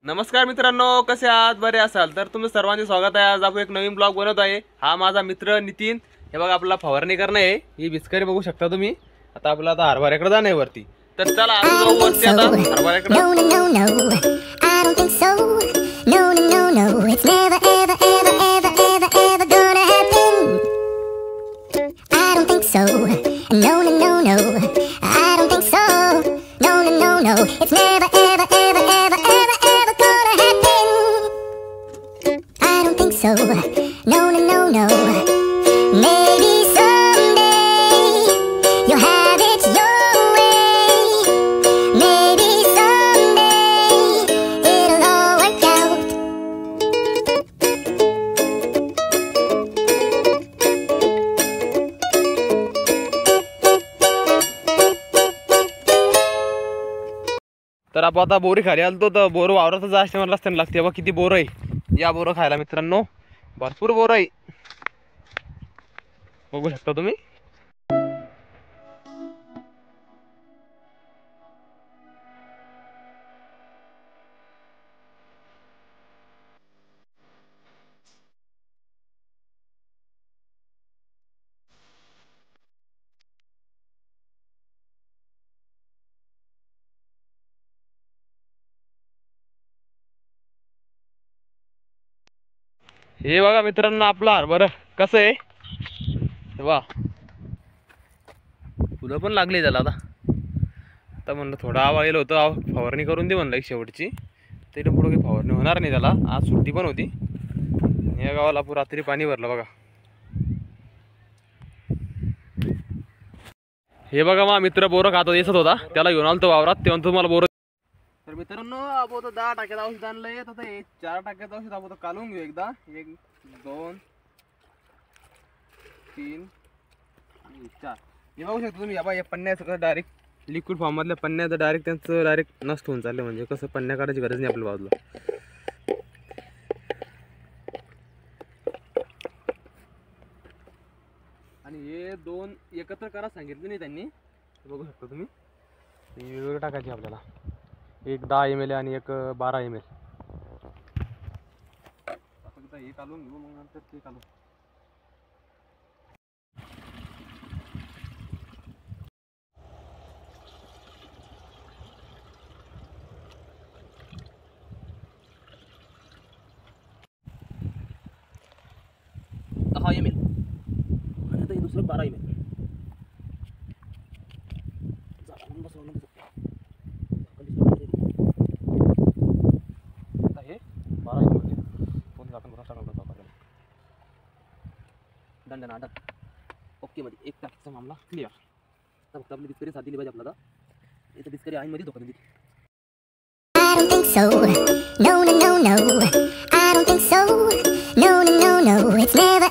नमस्कार मित्रांनो, कसे आहात? बरे असाल तर तुमचं सर्वांचे स्वागत आहे। आज आपण एक नवीन ब्लॉग बनवत आहे। हा माझा मित्र नितीन। हे बघा आपला फवारणी करणे आहे। ही बिस्करी बघू शकता तुम्ही। आता आपला हरभऱ्याकडे जाणे वरती। तर चला आपण जाऊ वरती आता हरभऱ्याकडे। So, no, no, no, no. Maybe someday you'll have it your way. Maybe someday it'll all work out. तर आपण आता बोरी खाली आलतो। तर बोर वावरात जास्त मला रस्त्याने लागते। बघा किती बोर आहे। या बोर खायला मित्रांनो, भरपूर बोर आहे। बघू शकता तुम्ही। हे बघा मित्रांनो, आपला हरभरा कसं आहे वा, फुलं पण लागली त्याला। आता म्हणलं थोडा आवाळेल होतं, फवारणी करून दे म्हणलं एक शेवटची। तरी पुढे काही फवारणी होणार नाही त्याला। आज सुट्टी पण होती। या गावाला रात्री पाणी भरलं बघा। हे बघा मा मित्र बोरं खातो दिसत होता, त्याला घेऊन आलतो वावरात। तेव्हा तुम्हाला बोरं। तर मित्रांनो, आपण 10 टाक्याचं औषध आणलंय। आता हे 4 टाक्याचं औषध आपण काढून घेऊ एकदा। 1 2 3 आणि 4। हे बघू शकता तुम्ही। या पन्न्या सगळं डायरेक्ट लिक्विड फॉर्म मधल्या पन्न्या डायरेक्ट त्यांचं डायरेक्ट नष्ट होऊन चालले। म्हणजे कसं पन्न्या काढायची गरज नाही आपल्या बाजूला। आणि हे 2 एकत्र करा सांगितलं नाही त्यांनी। बघू शकता तुम्ही। वेगवेगळे टाकायचे आपल्याला। एक 10 ml आणि एक 12 ml। फक्त हे काढून घेऊ, मग नंतर ते काढू। ml आणि आता हे दुसरं 12 ml। दंड नाटक ओके मध्ये 1 तारखेचा मामला क्लिअर। तर फक्त आपली डिस्करी साथ दिली पाहिजे आपल्याला। इथे डिस्करी आहे मध्ये धोका दिली। I don't think so. No, no, no, no. I don't think so. No, no, no, no. It's never